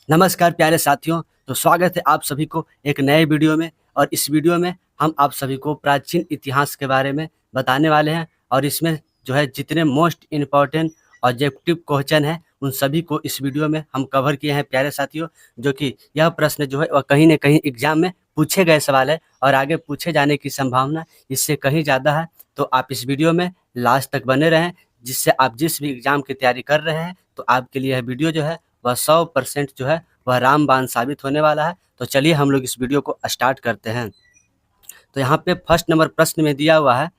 नमस्कार प्यारे साथियों। तो स्वागत है आप सभी को एक नए वीडियो में। और इस वीडियो में हम आप सभी को प्राचीन इतिहास के बारे में बताने वाले हैं। और इसमें जो है जितने मोस्ट इम्पॉर्टेंट ऑब्जेक्टिव क्वेश्चन है उन सभी को इस वीडियो में हम कवर किए हैं प्यारे साथियों। जो कि यह प्रश्न जो है वह कहीं न कहीं एग्जाम में पूछे गए सवाल है और आगे पूछे जाने की संभावना इससे कहीं ज़्यादा है। तो आप इस वीडियो में लास्ट तक बने रहें, जिससे आप जिस भी एग्जाम की तैयारी कर रहे हैं तो आपके लिए यह वीडियो जो है वह 100% जो है वह रामबाण साबित होने वाला है। तो चलिए हम लोग इस वीडियो को स्टार्ट करते हैं। तो यहाँ पे फर्स्ट नंबर प्रश्न में दिया हुआ है,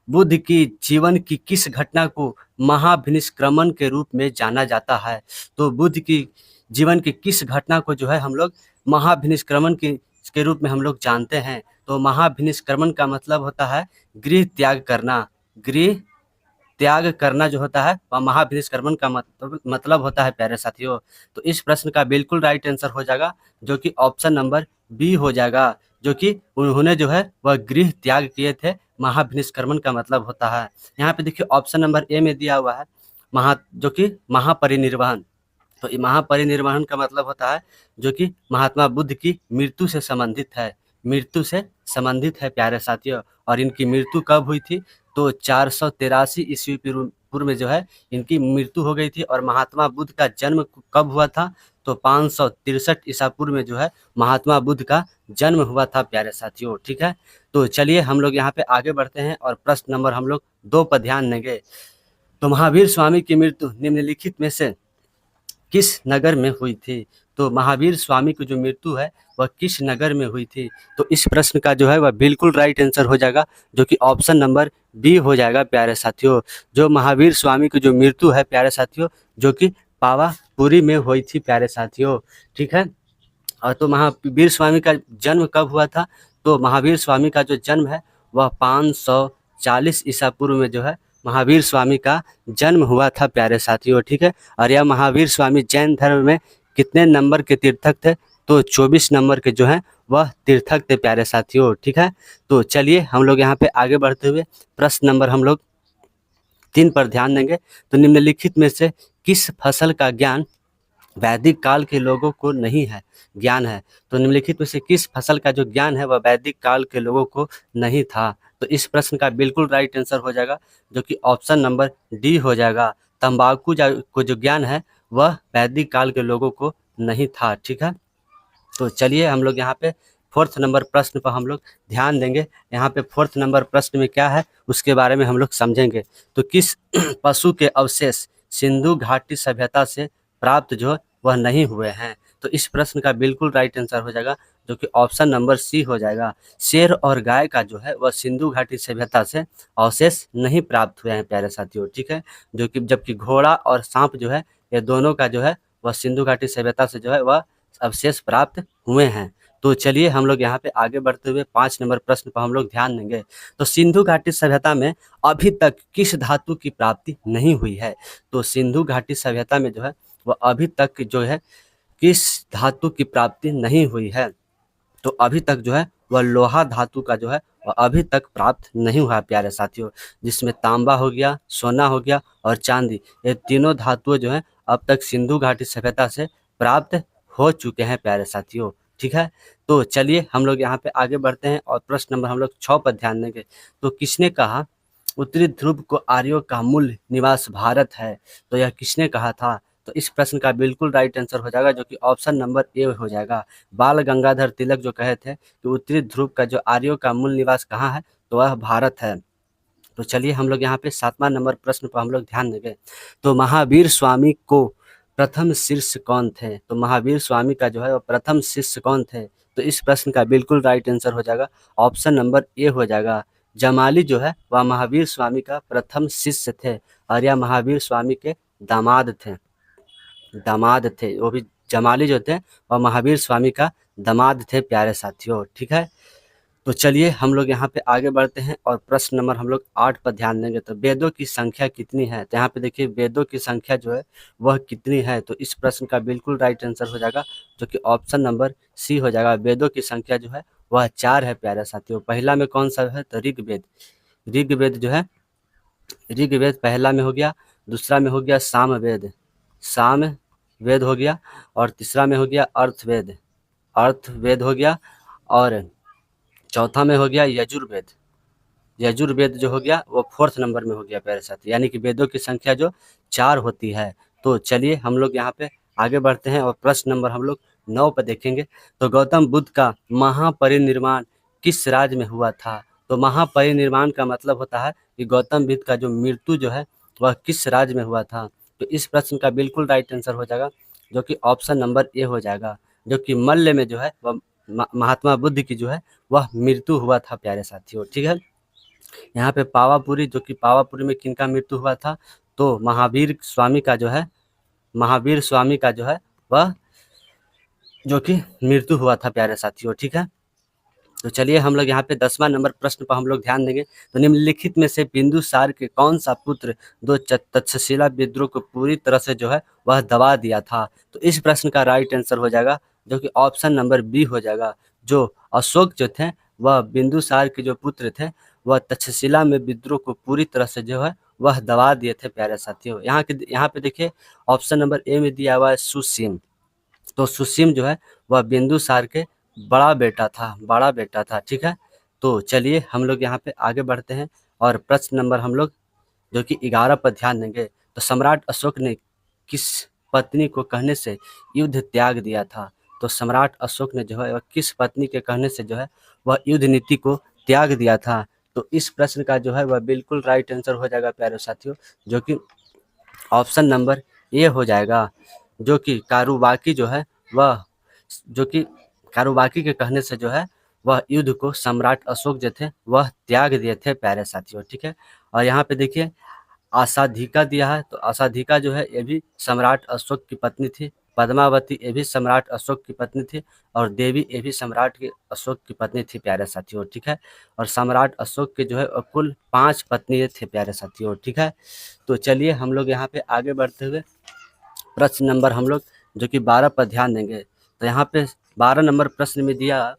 बुद्ध की जीवन की किस घटना को महाभिनिष्क्रमण के रूप में जाना जाता है। तो बुद्ध की जीवन की किस घटना को जो है हम लोग महाभिनिष्क्रमण के रूप में हम लोग जानते हैं। तो महाभिनिष्क्रमण का मतलब होता है गृह त्याग करना। गृह त्याग करना जो होता है वह महाभिनिष्क्रमण का मतलब होता है प्यारे साथियों। तो इस प्रश्न का बिल्कुल राइट आंसर हो जाएगा जो कि ऑप्शन नंबर बी हो जाएगा, जो कि उन्होंने जो है वह गृह त्याग किए थे। महाभिनिष्क्रमण का मतलब होता है, यहाँ पे देखिए ऑप्शन नंबर ए में दिया हुआ है जो कि महापरिनिर्वाण। तो ये महापरिनिर्वाण का मतलब होता है जो कि महात्मा बुद्ध की मृत्यु से संबंधित है। मृत्यु से संबंधित है प्यारे साथियों। और इनकी मृत्यु कब हुई थी? तो 483 ईस्वी पूर्व में जो है इनकी मृत्यु हो गई थी। और महात्मा बुद्ध का जन्म कब हुआ था? तो 563 ईसा पूर्व में जो है महात्मा बुद्ध का जन्म हुआ था प्यारे साथियों। ठीक है, तो चलिए हम लोग यहाँ पे आगे बढ़ते हैं और प्रश्न नंबर हम लोग 2 पर ध्यान देंगे। तो महावीर स्वामी की मृत्यु निम्नलिखित में से किस नगर में हुई थी? तो महावीर स्वामी की जो मृत्यु है वह किस नगर में हुई थी? तो इस प्रश्न का जो है वह बिल्कुल राइट आंसर हो जाएगा, जो कि ऑप्शन नंबर बी हो जाएगा प्यारे साथियों। जो महावीर स्वामी की जो मृत्यु है प्यारे साथियों, जो कि पावापुरी में हुई थी प्यारे साथियों। ठीक है, और तो महावीर स्वामी का जन्म कब हुआ था? तो महावीर स्वामी का जो जन्म है वह 540 ईसा पूर्व में जो है महावीर स्वामी का जन्म हुआ था प्यारे साथियों। ठीक है, और यह महावीर स्वामी जैन धर्म में कितने नंबर के तीर्थक थे? तो 24 नंबर के जो है वह तीर्थक थे प्यारे साथियों। ठीक है, तो चलिए हम लोग यहाँ पे आगे बढ़ते हुए प्रश्न नंबर हम लोग 3 पर ध्यान देंगे। तो निम्नलिखित में से किस फसल का ज्ञान वैदिक काल के लोगों को नहीं है, ज्ञान है? तो निम्नलिखित में से किस फसल का जो ज्ञान है वह वैदिक काल के लोगों को नहीं था? तो इस प्रश्न का बिल्कुल राइट आंसर हो जाएगा, जो कि ऑप्शन नंबर डी हो जाएगा। तंबाकू को जो ज्ञान है वह वैदिक काल के लोगों को नहीं था। ठीक है, तो चलिए हम लोग यहाँ पे फोर्थ नंबर प्रश्न पर हम लोग ध्यान देंगे। यहाँ पे फोर्थ नंबर प्रश्न में क्या है उसके बारे में हम लोग समझेंगे। तो किस पशु के अवशेष सिंधु घाटी सभ्यता से प्राप्त जो वह नहीं हुए हैं? तो इस प्रश्न का बिल्कुल राइट आंसर हो जाएगा, जो कि ऑप्शन नंबर सी हो जाएगा। शेर और गाय का जो है वह सिंधु घाटी सभ्यता से अवशेष नहीं प्राप्त हुए हैं प्यारे साथियों। ठीक है, जो कि जबकि घोड़ा और सांप जो है ये दोनों का जो है वह सिंधु घाटी सभ्यता से जो है वह अवशेष प्राप्त हुए हैं। तो चलिए हम लोग यहाँ पे आगे बढ़ते हुए 5 नंबर प्रश्न पर हम लोग ध्यान देंगे। तो सिंधु घाटी सभ्यता में अभी तक किस धातु की प्राप्ति नहीं हुई है? तो सिंधु घाटी सभ्यता में जो है वह अभी तक जो है किस धातु की प्राप्ति नहीं हुई है? तो अभी तक जो है वह लोहा धातु का जो है वह अभी तक प्राप्त नहीं हुआ प्यारे साथियों, जिसमें तांबा हो गया, सोना हो गया और चांदी, ये तीनों धातुएं जो है अब तक सिंधु घाटी सभ्यता से प्राप्त हो चुके हैं प्यारे साथियों। ठीक है, तो चलिए हम लोग यहाँ पे आगे बढ़ते हैं और प्रश्न नंबर हम लोग 6 पर ध्यान देंगे। तो किसने कहा उत्तरी ध्रुव को आर्यों का मूल निवास भारत है? तो यह किसने कहा था? तो इस प्रश्न का बिल्कुल राइट आंसर हो जाएगा, जो कि ऑप्शन नंबर ए हो जाएगा। बाल गंगाधर तिलक जो कहे थे कि उत्तरी ध्रुव का जो आर्यों का मूल निवास कहाँ है, तो वह भारत है। तो चलिए हम लोग यहाँ पे 7वां नंबर प्रश्न पर हम लोग ध्यान देंगे। तो महावीर स्वामी को प्रथम शिष्य कौन थे? तो महावीर स्वामी का जो है वो प्रथम शिष्य कौन थे? तो इस प्रश्न का बिल्कुल राइट आंसर हो जाएगा, ऑप्शन नंबर ए हो जाएगा। जमाली जो है वह महावीर स्वामी का प्रथम शिष्य थे और यह महावीर स्वामी के दामाद थे। वो भी जमाली जो थे वह महावीर स्वामी का दामाद थे प्यारे साथियों। ठीक है, तो चलिए हम लोग यहाँ पे आगे बढ़ते हैं और प्रश्न नंबर हम लोग 8 पर ध्यान देंगे। तो वेदों की संख्या कितनी है? तो यहाँ पे देखिए वेदों की संख्या जो है वह कितनी है? तो इस प्रश्न का बिल्कुल राइट आंसर हो जाएगा, जो कि ऑप्शन नंबर सी हो जाएगा। वेदों की संख्या जो है वह 4 है प्यारे साथियों। पहला में कौन सा है? तो ऋग्वेद। ऋग्वेद जो है ऋग्वेद पहला में हो गया, दूसरा में हो गया सामवेद। साम वेद हो गया, और तीसरा में हो गया अर्थवेद, अर्थवेद हो गया, और चौथा में हो गया यजुर्वेद, यजुर्वेद जो हो गया वो 4th नंबर में हो गया प्यारे साथी, यानी कि वेदों की संख्या जो 4 होती है। तो चलिए हम लोग यहाँ पे आगे बढ़ते हैं और प्रश्न नंबर हम लोग 9 पर देखेंगे। तो गौतम बुद्ध का महापरिनिर्वाण किस राज्य में हुआ था? तो महापरिनिर्वाण का मतलब होता है कि गौतम बुद्ध का जो मृत्यु जो है वह किस राज्य में हुआ था? तो इस प्रश्न का बिल्कुल राइट आंसर हो जाएगा, जो कि ऑप्शन नंबर ए हो जाएगा, जो कि मल्ल में जो है वह महात्मा बुद्ध की जो है वह मृत्यु हुआ था प्यारे साथियों। ठीक है, यहाँ पे पावापुरी, जो कि पावापुरी में किनका मृत्यु हुआ था? तो महावीर स्वामी का जो है, महावीर स्वामी का जो है वह जो कि मृत्यु हुआ था प्यारे साथियों। ठीक है, तो चलिए हम लोग यहाँ पे 10वां नंबर प्रश्न पर हम लोग ध्यान देंगे। तो निम्नलिखित में से बिंदुसार के कौन सा पुत्र दो तक्षशिला विद्रोह को पूरी तरह से जो है वह दबा दिया था? तो इस प्रश्न का राइट आंसर हो जाएगा, जो कि ऑप्शन नंबर बी हो जाएगा। जो अशोक जो थे वह बिंदुसार के जो पुत्र थे वह तक्षशिला में विद्रोह को पूरी तरह से जो है वह दबा दिए थे प्यारे साथियों। यहाँ पे देखिए ऑप्शन नंबर ए में दिया हुआ है सुसीम। तो सुसीम जो है वह बिंदुसार के बड़ा बेटा था, बड़ा बेटा था। ठीक है, तो चलिए हम लोग यहाँ पे आगे बढ़ते हैं और प्रश्न नंबर हम लोग जो कि 11 पर ध्यान देंगे। तो सम्राट अशोक ने किस पत्नी को कहने से युद्ध त्याग दिया था? तो सम्राट अशोक ने जो है वह किस पत्नी के कहने से जो है वह युद्ध नीति को त्याग दिया था? तो इस प्रश्न का जो है वह बिल्कुल राइट आंसर हो जाएगा प्यारे साथियों, जो कि ऑप्शन नंबर ए हो जाएगा, जो कि कारुबाकी जो है वह, जो कि कारुबाकी के कहने से जो है वह युद्ध को सम्राट अशोक जो थे वह त्याग दिए थे प्यारे साथियों। ठीक है, और यहाँ पे देखिए आसाधिका दिया है। तो आसाधिका जो है ये भी सम्राट अशोक की पत्नी थी, पद्मावती ये भी सम्राट अशोक की पत्नी थी, और देवी ये भी सम्राट के अशोक की पत्नी थी प्यारे साथियों। ठीक है, और सम्राट अशोक के जो है कुल 5 पत्नी थे प्यारे साथियों। ठीक है, तो चलिए हम लोग यहाँ पे आगे बढ़ते हुए प्रश्न नंबर हम लोग जो कि 12 पर ध्यान देंगे। तो यहाँ पे 12 नंबर प्रश्न में दिया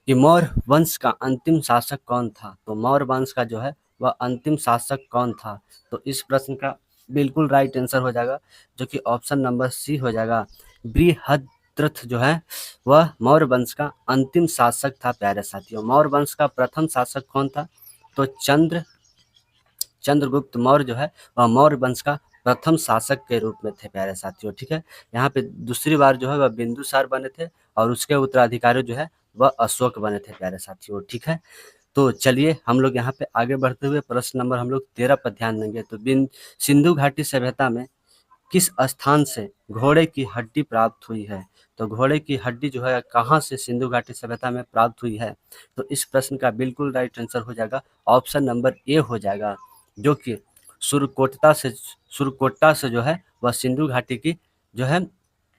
कि मौर्य वंश का अंतिम शासक कौन था? तो मौर्य वंश का जो है वह अंतिम शासक कौन था? तो इस प्रश्न का बिल्कुल राइट आंसर हो जाएगा, जो कि ऑप्शन नंबर सी हो जाएगा। बृहद्रथ जो है वह मौर्य वंश का अंतिम शासक था प्यारे साथियों। मौर्य वंश का प्रथम शासक कौन था? तो चंद्रगुप्त मौर्य जो है वह मौर्य वंश का प्रथम शासक के रूप में थे प्यारे साथियों। ठीक है, यहाँ पे दूसरी बार जो है वह बिंदुसार बने थे, और उसके उत्तराधिकारी जो है वह अशोक बने थे प्यारे साथियों। ठीक है, तो चलिए हम लोग यहाँ पे आगे बढ़ते हुए प्रश्न नंबर हम लोग 13 पर ध्यान देंगे। तो सिंधु घाटी सभ्यता में किस स्थान से घोड़े की हड्डी प्राप्त हुई है? तो घोड़े की हड्डी जो है कहाँ से सिंधु घाटी सभ्यता में प्राप्त हुई है? तो इस प्रश्न का बिल्कुल राइट आंसर हो जाएगा, ऑप्शन नंबर ए हो जाएगा, जो कि सुरकोटा से जो है वह सिंधु घाटी की जो है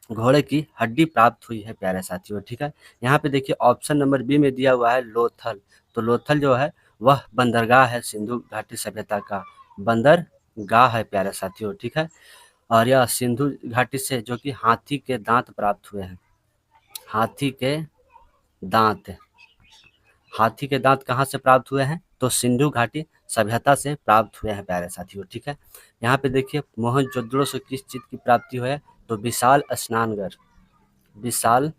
घोड़े की हड्डी प्राप्त हुई है प्यारे साथियों। ठीक है, यहाँ पे देखिए ऑप्शन नंबर बी में दिया हुआ है लोथल। तो लोथल जो है वह बंदरगाह है सिंधु घाटी सभ्यता का, बंदरगाह है प्यारे साथियों। ठीक है, और यह सिंधु घाटी से जो कि हाथी के दांत प्राप्त हुए हैं, हाथी के दांत, हाथी के दांत कहाँ से प्राप्त हुए हैं? तो सिंधु घाटी सभ्यता से प्राप्त हुए हैं प्यारे साथियों। ठीक है, यहाँ पे देखिए मोहनजोदड़ो से किस चीज की प्राप्ति हुई है? तो विशाल स्नानगढ़, विशाल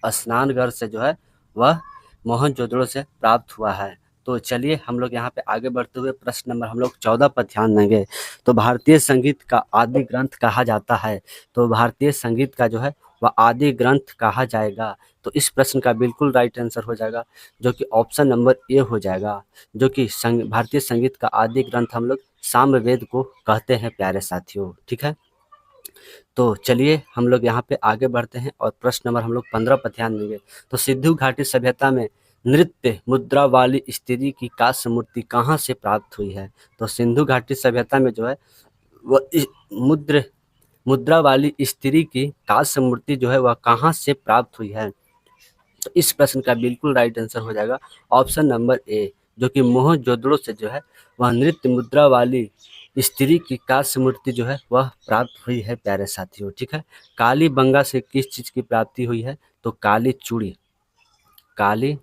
स्नानगढ़ से जो है वह मोहनजोदड़ो से प्राप्त हुआ है। तो चलिए हम लोग यहाँ पे आगे बढ़ते हुए प्रश्न नंबर हम लोग 14 पर ध्यान देंगे। तो भारतीय संगीत का आदि ग्रंथ कहा जाता है? तो भारतीय संगीत का जो है वह आदि ग्रंथ कहा जाएगा। तो इस प्रश्न का बिल्कुल राइट आंसर हो जाएगा, जो कि ऑप्शन नंबर ए हो जाएगा, जो कि भारतीय संगीत का आदि ग्रंथ हम लोग सामवेद को कहते हैं प्यारे साथियों। ठीक है, तो चलिए हम लोग यहाँ पे आगे बढ़ते हैं और प्रश्न नंबर हम लोग 15 पर ध्यान देंगे। तो सिंधु घाटी सभ्यता में नृत्य मुद्रा वाली स्त्री की कांस्य मूर्ति कहाँ से प्राप्त हुई है? तो सिंधु घाटी सभ्यता में जो है वह मुद्रा वाली स्त्री की कांस्य मूर्ति जो है वह कहाँ से प्राप्त हुई है? तो इस प्रश्न का बिल्कुल राइट आंसर हो जाएगा, ऑप्शन नंबर ए, जो कि मोहनजोदड़ो से जो है वह नृत्य मुद्रा वाली स्त्री की कांस्य मूर्ति जो है वह प्राप्त हुई है प्यारे साथियों। ठीक है, काली बंगा से किस चीज की प्राप्ति हुई है? तो काली चूड़ी, काली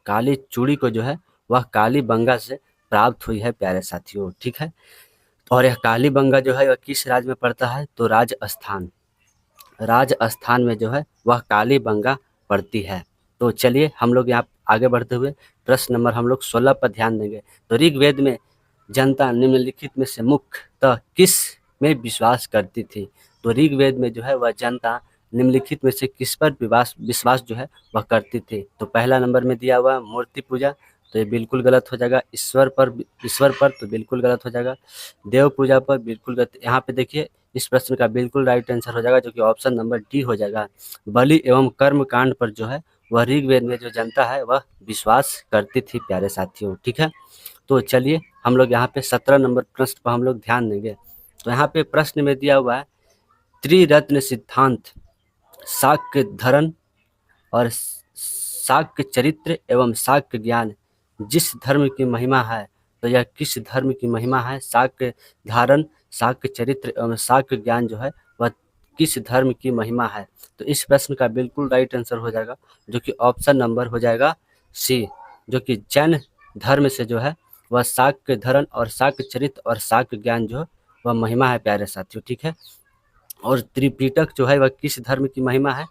काली चूड़ी को जो है वह काली बंगा से प्राप्त हुई है प्यारे साथियों। ठीक है, और यह कालीबंगा जो है वह किस राज्य में पड़ता है? तो राजस्थान। राजस्थान में जो है वह कालीबंगा पड़ती है। तो चलिए हम लोग यहाँ आगे बढ़ते हुए प्रश्न नंबर हम लोग 16 पर ध्यान देंगे। तो ऋग्वेद में जनता निम्नलिखित में से मुख्यतः किस में विश्वास करती थी? तो ऋग्वेद में जो है वह जनता निम्नलिखित में से किस पर विश्वास जो है वह करती थी? तो पहला नंबर में दिया हुआ मूर्ति पूजा, तो ये बिल्कुल गलत हो जाएगा। ईश्वर पर तो बिल्कुल गलत हो जाएगा। देव पूजा पर बिल्कुल गलत। यहाँ पे देखिए इस प्रश्न का बिल्कुल राइट आंसर हो जाएगा, जो कि ऑप्शन नंबर डी हो जाएगा। बलि एवं कर्म कांड पर जो है वह ऋग्वेद में जो जनता है वह विश्वास करती थी प्यारे साथियों, ठीक है। तो चलिए हम लोग यहाँ पे 17 नंबर प्रश्न पर हम लोग ध्यान देंगे। तो यहाँ पे प्रश्न में दिया हुआ है त्रिरत्न सिद्धांत, शाक्य धर्म और शाक्य चरित्र एवं शाक्य ज्ञान जिस धर्म की महिमा है, तो यह किस धर्म की महिमा है? शाक्य धारण, शाक्य चरित्र एवं शाक्य ज्ञान जो है वह किस धर्म की महिमा है? तो इस प्रश्न का बिल्कुल राइट आंसर हो जाएगा, जो कि ऑप्शन नंबर हो जाएगा सी, जो कि जैन धर्म से जो है वह शाक्य धर्म और शाक्य चरित्र और शाक्य ज्ञान जो वह महिमा है प्यारे साथियों, ठीक है। और त्रिपिटक जो है वह किस धर्म की महिमा है?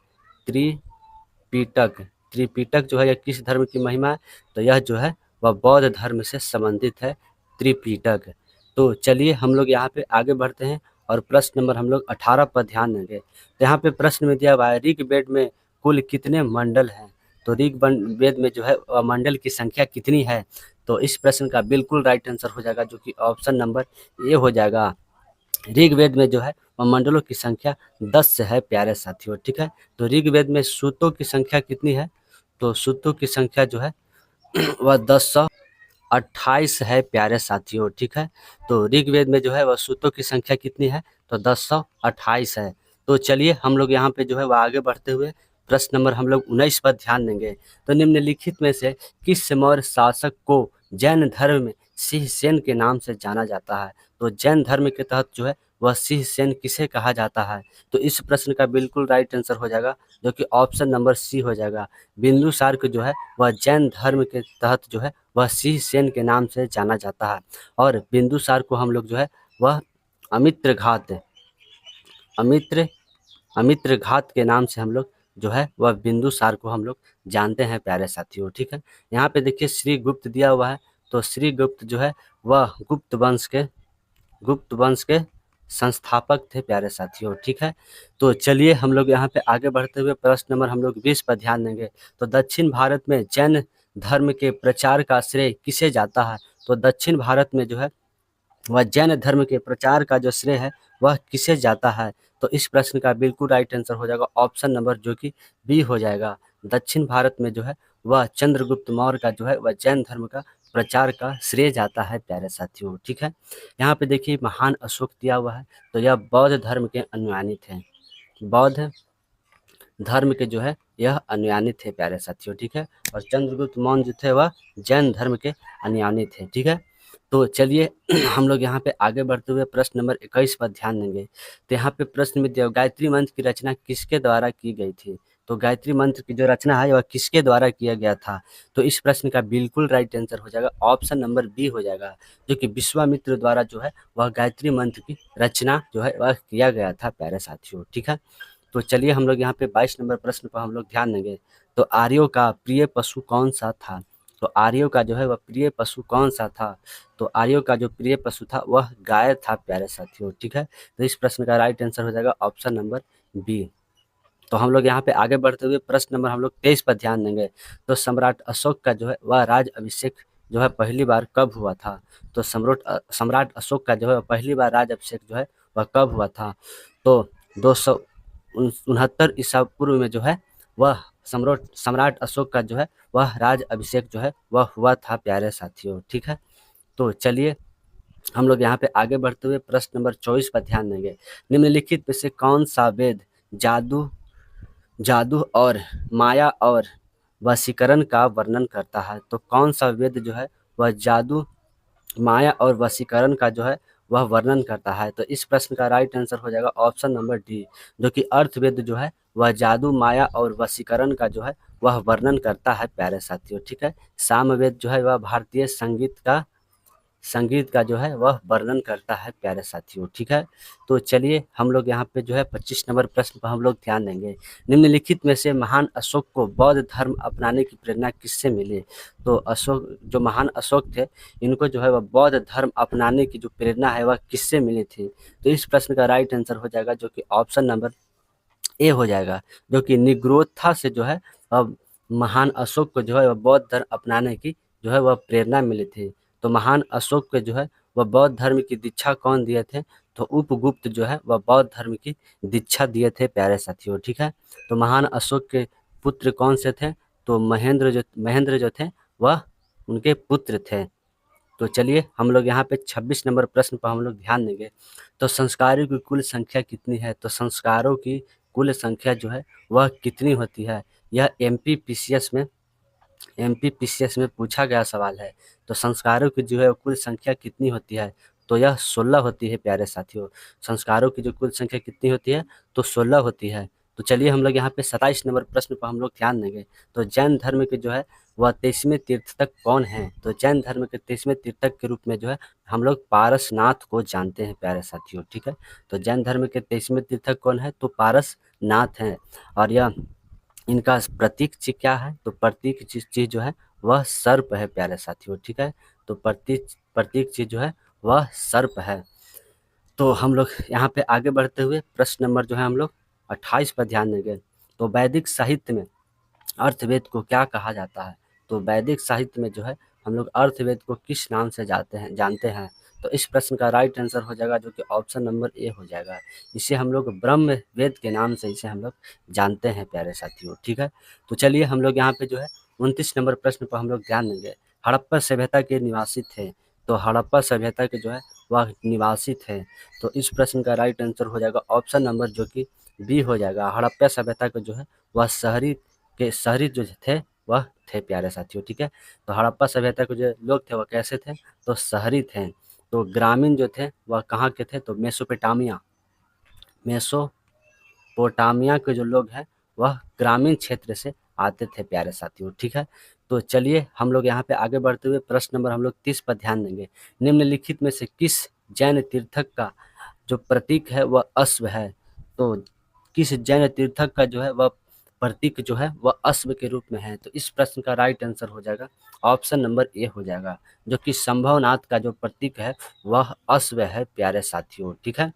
त्रिपिटक त्रिपिटक जो है यह किस धर्म की महिमा है? तो यह जो है वह बौद्ध धर्म से संबंधित है त्रिपिटक। तो चलिए हम लोग यहाँ पे आगे बढ़ते हैं और प्रश्न नंबर हम लोग 18 पर ध्यान देंगे। तो यहाँ पे प्रश्न में दिया हुआ है ऋग्वेद में कुल कितने मंडल हैं? तो ऋग्वेद में जो है मंडल की संख्या कितनी है? तो इस प्रश्न का बिल्कुल राइट आंसर हो जाएगा, जो कि ऑप्शन नंबर ए हो जाएगा। ऋग्वेद में जो है वह मंडलों की संख्या 10 से है प्यारे साथियों, ठीक है। तो ऋग्वेद में सूक्तों की संख्या कितनी है? तो सूक्तों की संख्या जो है वह 1028 है प्यारे साथियों, ठीक है। तो ऋग्वेद में जो है वह सूक्तों की संख्या कितनी है? तो 1028 है। तो चलिए हम लोग यहाँ पे जो है वह आगे बढ़ते हुए प्रश्न नंबर हम लोग 19 पर ध्यान देंगे। तो निम्नलिखित में से किस मौर्य शासक को जैन धर्म में सिंहसेन के नाम से जाना जाता है? तो जैन धर्म के तहत जो है वह सिंहसेन किसे कहा जाता है? तो इस प्रश्न का बिल्कुल राइट आंसर हो जाएगा, जो कि ऑप्शन नंबर सी हो जाएगा। बिंदुसार को जो है वह जैन धर्म के तहत जो है वह सिंहसेन के नाम से जाना जाता है। और बिंदुसार को हम लोग जो है वह अमित्र घात के नाम से हम लोग जो है वह बिंदुसार को हम लोग जानते हैं प्यारे साथियों, ठीक है। यहाँ पे देखिए श्री गुप्त दिया हुआ है। तो श्री गुप्त जो है वह गुप्त वंश के संस्थापक थे प्यारे साथियों, ठीक है। तो चलिए हम लोग यहाँ पे आगे बढ़ते हुए प्रश्न नंबर हम लोग 20 पर ध्यान देंगे। तो दक्षिण भारत में जैन धर्म के प्रचार का श्रेय किसे जाता है? तो दक्षिण भारत में जो है वह जैन धर्म के प्रचार का जो श्रेय है वह किसे जाता है? तो इस प्रश्न का बिल्कुल राइट आंसर हो जाएगा ऑप्शन नंबर, जो कि बी हो जाएगा। दक्षिण भारत में जो है वह चंद्रगुप्त मौर्य का जो है वह जैन धर्म का प्रचार का श्रेय जाता है प्यारे साथियों, ठीक है। यहाँ पे देखिए महान अशोक दिया हुआ है। तो यह बौद्ध धर्म के अनुयायी थे। बौद्ध धर्म के जो है यह अनुयायी थे प्यारे साथियों, ठीक है। और चंद्रगुप्त मौर्य जो थे वह जैन धर्म के अनुयायी थे, ठीक है। तो चलिए हम लोग यहाँ पे आगे बढ़ते हुए प्रश्न नंबर 21 पर ध्यान देंगे। तो यहाँ पे प्रश्न में दिया गायत्री मंत्र की रचना किसके द्वारा की गई थी? तो गायत्री मंत्र की जो रचना है वह किसके द्वारा किया गया था? तो इस प्रश्न का बिल्कुल राइट आंसर हो जाएगा ऑप्शन नंबर बी हो जाएगा, जो कि विश्वामित्र द्वारा जो है वह गायत्री मंत्र की रचना जो है वह किया गया था प्यारे साथियों, ठीक है। तो चलिए हम लोग यहाँ पे 22 नंबर प्रश्न पर हम लोग ध्यान देंगे। तो आर्यों का प्रिय पशु कौन सा था? तो आर्यों का जो है वह प्रिय पशु कौन सा था? तो आर्यों का जो प्रिय पशु था वह गाय था प्यारे साथियों, ठीक है। तो इस प्रश्न का राइट आंसर हो जाएगा ऑप्शन नंबर बी। तो हम लोग यहाँ पे आगे बढ़ते हुए प्रश्न नंबर हम लोग 23 पर ध्यान देंगे। तो सम्राट अशोक का जो है वह राज अभिषेक जो है पहली बार कब हुआ था? तो सम्राट अशोक का जो है पहली बार राज अभिषेक जो है वह कब हुआ था? तो 269 ईसा पूर्व में जो है वह सम्राट अशोक का जो है वह राज अभिषेक जो है वह हुआ था प्यारे साथियों, ठीक है। तो चलिए हम लोग यहाँ पे आगे बढ़ते हुए प्रश्न नंबर 24 पर ध्यान देंगे। निम्नलिखित में से कौन सा वेद जादू और माया और वशीकरण का वर्णन करता है? तो कौन सा वेद जो है वह जादू, माया और वशीकरण का जो है वह वर्णन करता है? तो इस प्रश्न का राइट आंसर हो जाएगा ऑप्शन नंबर डी, जो कि अर्थवेद जो है वह जादू, माया और वशीकरण का जो है वह वर्णन करता है प्यारे साथियों, ठीक है। सामवेद जो है वह भारतीय संगीत का संगीत का जो है वह वर्णन करता है प्यारे साथियों। ठीक है, तो चलिए हम लोग यहाँ पे जो है 25 नंबर प्रश्न पर हम लोग ध्यान देंगे। निम्नलिखित में से महान अशोक को बौद्ध धर्म अपनाने की प्रेरणा किससे मिली? तो अशोक, जो महान अशोक थे, इनको जो है वह बौद्ध धर्म अपनाने की जो प्रेरणा है वह किससे मिली थी? तो इस प्रश्न का राइट आंसर हो जाएगा जो कि ऑप्शन नंबर ए हो जाएगा, जो कि निग्रोथा से जो है महान अशोक को जो है वह बौद्ध धर्म अपनाने की जो है वह प्रेरणा मिली थी। तो महान अशोक को जो है वह बौद्ध धर्म की दीक्षा कौन दिए थे? तो उपगुप्त जो है वह बौद्ध धर्म की दीक्षा दिए थे प्यारे साथियों। ठीक है, तो महान अशोक के पुत्र कौन से थे? तो महेंद्र जो थे वह उनके पुत्र थे। तो चलिए हम लोग यहाँ पे 26 नंबर प्रश्न पर हम लोग ध्यान देंगे। तो संस्कारों की कुल संख्या कितनी है? तो संस्कारों की कुल संख्या जो है वह कितनी होती है? यह एमपीपीसीएस में पूछा गया सवाल है। तो संस्कारों की जो है कुल संख्या कितनी होती है? तो यह 16 होती है प्यारे साथियों। संस्कारों की जो कुल संख्या कितनी होती है? तो 16 होती है। तो चलिए हम लोग यहाँ पे 27 नंबर प्रश्न पर हम लोग ध्यान देंगे। तो जैन धर्म के जो है वह 23वें तीर्थक कौन है? तो जैन धर्म के 23वें तीर्थक के रूप में जो है हम लोग पारसनाथ को जानते हैं प्यारे साथियों। ठीक है, तो जैन धर्म के 23वें तीर्थक कौन है? तो पारसनाथ हैं। और यह इनका प्रतीक चिन्ह क्या है? तो प्रतीक चीज जो है वह सर्प है प्यारे साथियों। ठीक है, तो प्रतीक चीज जो है वह सर्प है। तो हम लोग यहाँ पे आगे बढ़ते हुए प्रश्न नंबर जो है हम लोग 28 पर ध्यान देंगे। तो वैदिक साहित्य में अर्थवेद को क्या कहा जाता है? तो वैदिक साहित्य में जो है हम लोग अर्थवेद को किस नाम से जानते हैं? तो इस प्रश्न का राइट आंसर हो जाएगा जो कि ऑप्शन नंबर ए हो जाएगा। इसे हम लोग ब्रह्म वेद के नाम से इसे हम लोग जानते हैं प्यारे साथियों। ठीक है, तो चलिए हम लोग यहाँ पे जो है 29 नंबर प्रश्न पर हम लोग ध्यान देंगे। हड़प्पा सभ्यता के निवासी थे। तो हड़प्पा सभ्यता के जो है वह निवासी थे। तो इस प्रश्न का राइट आंसर हो जाएगा ऑप्शन नंबर जो कि बी हो जाएगा। हड़प्पा सभ्यता के जो है वह शहरी जो थे वह थे प्यारे साथियों। ठीक है, तो हड़प्पा सभ्यता के जो लोग थे वह कैसे थे? तो शहरी थे। तो ग्रामीण जो थे वह कहाँ के थे? तो मेसोपोटामिया के जो लोग हैं वह ग्रामीण क्षेत्र से आते थे प्यारे साथियों। ठीक है, तो चलिए हम लोग यहाँ पे आगे बढ़ते हुए प्रश्न नंबर हम लोग 30 पर ध्यान देंगे। निम्नलिखित में से किस जैन तीर्थक का जो प्रतीक है वह अश्व है? तो किस जैन तीर्थक का जो है वह प्रतीक जो है वह अश्व के रूप में है? तो इस प्रश्न का राइट आंसर हो जाएगा ऑप्शन नंबर ए हो जाएगा, जो कि संभवनाथ का जो प्रतीक है वह अश्व है प्यारे साथियों। ठीक है,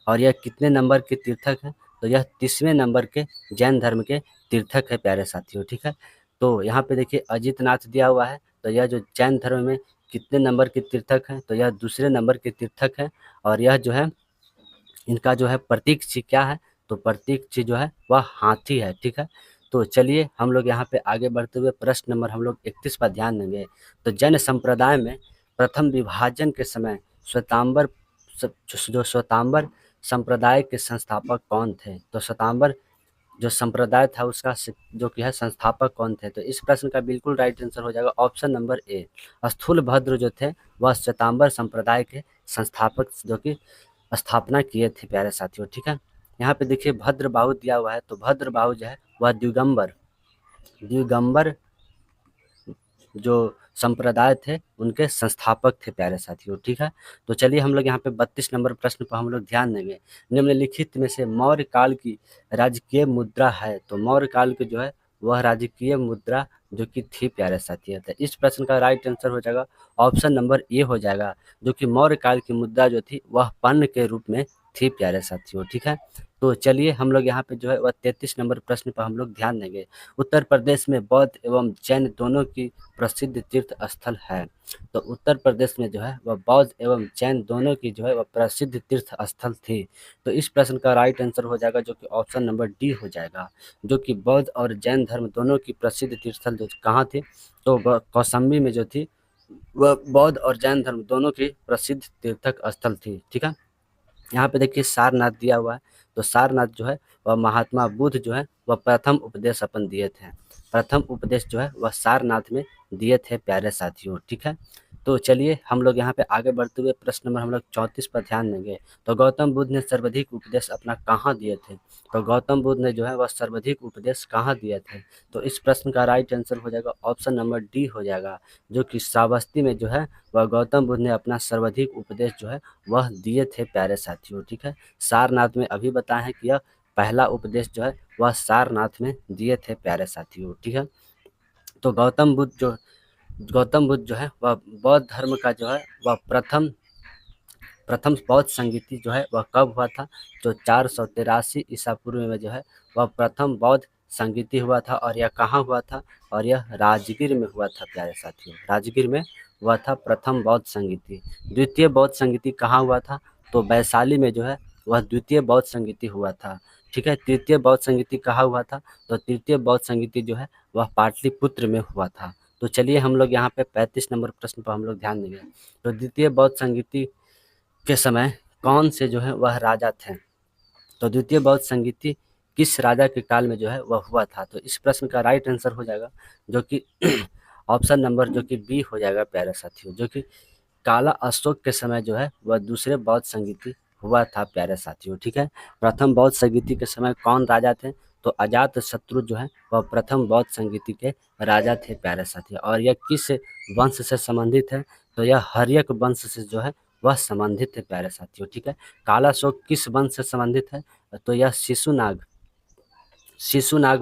और यह कितने नंबर के तीर्थक हैं? तो यह 30वें नंबर के जैन धर्म के तीर्थक है प्यारे साथियों। ठीक है, तो यहाँ पे देखिए अजितनाथ दिया हुआ है। तो यह जो जैन धर्म में कितने नंबर के तीर्थक हैं? तो यह दूसरे नंबर के तीर्थक हैं। और यह जो है इनका जो है प्रतीक चिन्ह क्या है? तो प्रतीक चिन्ह जो है वह हाथी है। ठीक है, तो चलिए हम लोग यहाँ पे आगे बढ़ते हुए प्रश्न नंबर हम लोग 31 पर ध्यान देंगे। तो जैन संप्रदाय में प्रथम विभाजन के समय श्वेतांबर संप्रदाय के संस्थापक कौन थे? तो श्वेतांबर जो संप्रदाय था उसका जो कि है संस्थापक कौन थे? तो इस प्रश्न का बिल्कुल राइट आंसर हो जाएगा ऑप्शन नंबर ए। स्थूलभद्र जो थे वह श्वेतांबर संप्रदाय के संस्थापक जो कि स्थापना किए थे प्यारे साथियों। ठीक है, यहाँ पे देखिए भद्रबाहु दिया हुआ है। तो भद्रबाहु जो है वह दिगंबर जो संप्रदाय थे उनके संस्थापक थे प्यारे साथियों। ठीक है, तो चलिए हम लोग यहाँ पे 32 नंबर प्रश्न पर हम लोग ध्यान देंगे। निम्नलिखित में से मौर्य काल की राजकीय मुद्रा है? तो मौर्य काल की जो है वह राजकीय मुद्रा जो कि थी प्यारे साथियों। तो इस प्रश्न का राइट आंसर हो जाएगा ऑप्शन नंबर ए हो जाएगा, जो कि मौर्य काल की मुद्रा जो थी वह पन्न के रूप में थी प्यारे साथियों। ठीक है, तो चलिए हम लोग यहाँ पे जो है वह 33 नंबर प्रश्न पर हम लोग ध्यान देंगे। उत्तर प्रदेश में बौद्ध एवं जैन दोनों की प्रसिद्ध तीर्थ स्थल है। तो उत्तर प्रदेश में जो है वह बौद्ध एवं जैन दोनों की जो है वह प्रसिद्ध तीर्थ स्थल थी। तो इस प्रश्न का राइट आंसर हो जाएगा जो कि ऑप्शन नंबर डी हो जाएगा, जो कि बौद्ध और जैन धर्म दोनों की प्रसिद्ध तीर्थ स्थल जो कहाँ थी? तो कौशाम्बी में जो थी वह बौद्ध और जैन धर्म दोनों की प्रसिद्ध तीर्थक स्थल थी। ठीक है, यहाँ पे देखिए सारनाथ दिया हुआ है। तो सारनाथ जो है वह महात्मा बुद्ध जो है वह प्रथम उपदेश दिए थे। प्रथम उपदेश जो है वह सारनाथ में दिए थे प्यारे साथियों। ठीक है, तो चलिए हम लोग यहाँ पे आगे बढ़ते हुए प्रश्न नंबर हम लोग 34 पर ध्यान देंगे। तो गौतम बुद्ध ने सर्वाधिक उपदेश अपना कहाँ दिए थे? तो गौतम बुद्ध ने जो है वह सर्वाधिक उपदेश कहाँ दिए थे? तो इस प्रश्न का राइट आंसर हो जाएगा ऑप्शन नंबर डी हो जाएगा, जो कि श्रावस्ती में जो है वह गौतम बुद्ध ने अपना सर्वाधिक उपदेश जो है वह दिए थे प्यारे साथियों। ठीक है, सारनाथ में अभी बताया है कि यह पहला उपदेश जो है वह सारनाथ में दिए थे प्यारे साथियों। ठीक है, तो गौतम बुद्ध जो है वह बौद्ध धर्म का जो है वह प्रथम प्रथम बौद्ध संगीति जो है वह कब हुआ था? जो 483 ईसा पूर्व में जो है वह प्रथम बौद्ध संगीति हुआ था, और यह कहाँ हुआ था? और यह राजगीर में हुआ था प्यारे साथियों, राजगीर में हुआ था प्रथम बौद्ध संगीति। द्वितीय बौद्ध संगीति कहाँ हुआ था? तो वैशाली में जो है वह द्वितीय बौद्ध संगीति हुआ था। ठीक है, तृतीय बौद्ध संगीति कहाँ हुआ था? तो तृतीय बौद्ध संगीति जो है वह पाटलिपुत्र में हुआ था। तो चलिए हम लोग यहाँ पे 35 नंबर प्रश्न पर हम लोग ध्यान देंगे। तो द्वितीय बौद्ध संगीति के समय कौन से जो है वह राजा थे? तो द्वितीय बौद्ध संगीति किस राजा के काल में जो है वह हुआ था? तो इस प्रश्न का राइट आंसर हो जाएगा जो कि ऑप्शन नंबर जो कि बी हो जाएगा प्यारे साथियों, जो कि काला अशोक के समय जो है वह दूसरे बौद्ध संगीति हुआ था प्यारे साथियों। ठीक है, प्रथम बौद्ध संगीति के समय कौन राजा थे? तो अजात शत्रु जो है वह प्रथम बौद्ध संगीति के राजा थे प्यारे साथियों। और यह किस वंश से संबंधित है? तो यह हर्यक वंश से जो है वह संबंधित है प्यारे साथियों। ठीक है, काला अशोक किस वंश से संबंधित है? तो यह शिशुनाग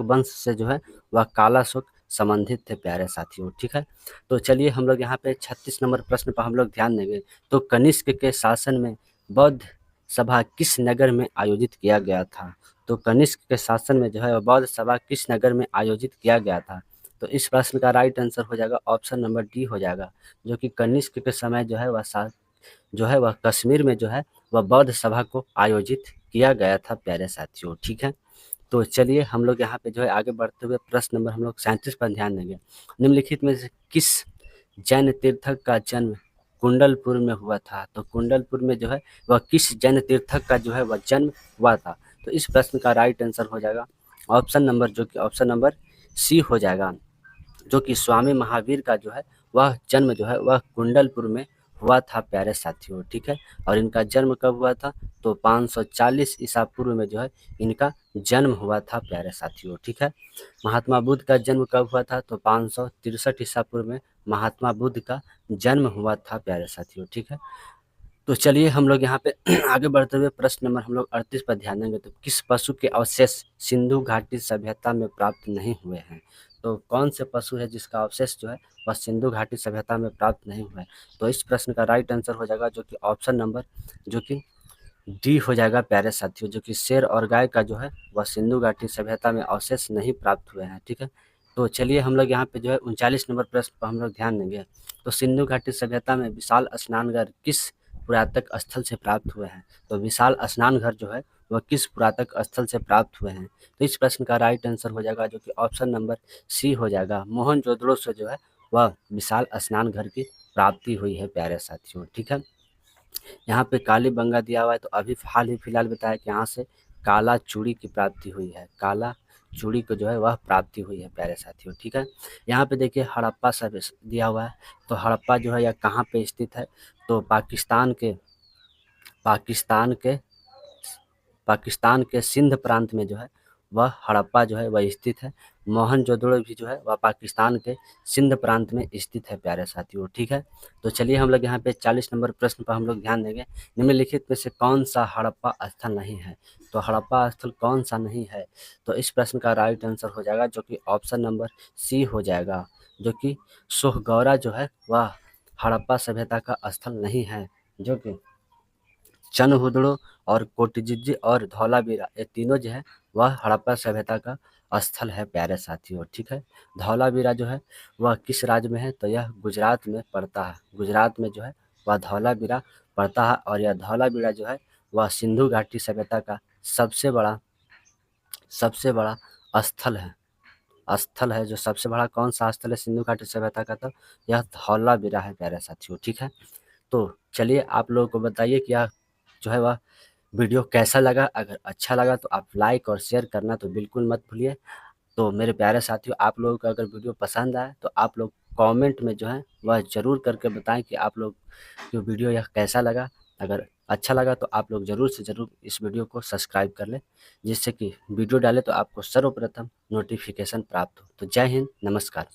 वंश से जो है वह काला अशोक संबंधित थे प्यारे साथियों। ठीक है, तो चलिए हम लोग यहाँ पे 36 नंबर प्रश्न पर हम लोग ध्यान देंगे। तो कनिष्क के शासन में बौद्ध सभा किस नगर में आयोजित किया गया था? तो कनिष्क के शासन में जो है बौद्ध सभा किस नगर में आयोजित किया गया था? तो इस प्रश्न का राइट आंसर हो जाएगा ऑप्शन नंबर डी हो जाएगा, जो कि कनिष्क के समय जो है वह कश्मीर में जो है वह बौद्ध सभा को आयोजित किया गया था प्यारे साथियों। ठीक है, तो चलिए हम लोग यहाँ पे जो है आगे बढ़ते हुए प्रश्न नंबर हम लोग 37 पर ध्यान देंगे। निम्नलिखित में से किस जैन तीर्थक का जन्म कुंडलपुर में हुआ था? तो कुंडलपुर में जो है वह किस जैन तीर्थक का जो है वह जन्म हुआ था? तो इस प्रश्न का राइट आंसर हो जाएगा ऑप्शन नंबर सी हो जाएगा, जो कि स्वामी महावीर का जो है वह जन्म जो है वह कुंडलपुर में हुआ था प्यारे साथियों। ठीक है, और इनका जन्म कब हुआ था? तो 540 ईसा पूर्व में जो है इनका जन्म हुआ था प्यारे साथियों। ठीक है, महात्मा बुद्ध का जन्म कब हुआ था? तो 563 ईसा पूर्व में महात्मा बुद्ध का जन्म हुआ था प्यारे साथियों। ठीक है, तो चलिए हम लोग यहाँ पे आगे बढ़ते हुए प्रश्न नंबर हम लोग 38 पर ध्यान देंगे। तो किस पशु के अवशेष सिंधु घाटी सभ्यता में प्राप्त नहीं हुए हैं? तो कौन से पशु है जिसका अवशेष जो है वह सिंधु घाटी सभ्यता में प्राप्त नहीं हुआ है? तो इस प्रश्न का राइट आंसर हो जाएगा जो कि ऑप्शन नंबर जो कि डी हो जाएगा प्यारे साथियों, जो कि शेर और गाय का जो है वह सिंधु घाटी सभ्यता में अवशेष नहीं प्राप्त हुए हैं। ठीक है, तो चलिए हम लोग यहाँ पे जो है 39 नंबर प्रश्न पर हम लोग ध्यान देंगे। तो सिंधु घाटी सभ्यता में विशाल स्नानघर किस पुरातत्व स्थल से प्राप्त हुए हैं? तो विशाल स्नानघर जो है वह किस पुरातत्व स्थल से प्राप्त हुए हैं? तो इस प्रश्न का राइट आंसर हो जाएगा जो कि ऑप्शन नंबर सी हो जाएगा, मोहनजोदड़ो से जो है वह विशाल स्नानघर की प्राप्ति हुई है प्यारे साथियों। ठीक है, यहाँ पे कालीबंगा दिया हुआ है, तो अभी हाल ही फिलहाल बताया कि यहाँ से काला चूड़ी की प्राप्ति हुई है, काला चूड़ी को जो है वह प्राप्ति हुई है प्यारे साथियों। ठीक है, यहाँ पे देखिए हड़प्पा सब दिया हुआ है। तो हड़प्पा जो है यह कहाँ पे स्थित है? तो पाकिस्तान के पाकिस्तान के सिंध प्रांत में जो है वह हड़प्पा जो है वह स्थित है। मोहनजोदड़ो भी जो है वह पाकिस्तान के सिंध प्रांत में स्थित है प्यारे साथियों। ठीक है, तो चलिए हम लोग यहाँ पे 40 नंबर प्रश्न पर हम लोग ध्यान देंगे। निम्नलिखित में से कौन सा हड़प्पा स्थल नहीं है? तो हड़प्पा स्थल कौन सा नहीं है? तो इस प्रश्न का राइट आंसर हो जाएगा जो कि ऑप्शन नंबर सी हो जाएगा, जो कि सोहगौरा जो है वह हड़प्पा सभ्यता का स्थल नहीं है, जो कि चनहुदड़ो और कोटिजिज्जी और धौलावीरा ये तीनों जो है वह हड़प्पा सभ्यता का स्थल है प्यारे साथियों। ठीक है, धौलावीरा जो है वह किस राज्य में है? तो यह गुजरात में पड़ता है, गुजरात में जो है वह धौलावीरा पड़ता है। और यह धौलावीरा जो है वह सिंधु घाटी सभ्यता का सबसे बड़ा स्थल है। जो सबसे बड़ा कौन सा स्थल है सिंधु घाटी सभ्यता का? तो यह धौलावीरा है प्यारे साथियों। ठीक है, तो चलिए आप लोगों को बताइए कि यह जो है वह वीडियो कैसा लगा। अगर अच्छा लगा तो आप लाइक और शेयर करना तो बिल्कुल मत भूलिए। तो मेरे प्यारे साथियों, आप लोगों को अगर वीडियो पसंद आए तो आप लोग कमेंट में जो है वह ज़रूर करके बताएं कि आप लोग जो वीडियो यह कैसा लगा। अगर अच्छा लगा तो आप लोग ज़रूर से ज़रूर इस वीडियो को सब्सक्राइब कर लें, जिससे कि वीडियो डालें तो आपको सर्वप्रथम नोटिफिकेशन प्राप्त हो। तो जय हिंद, नमस्कार।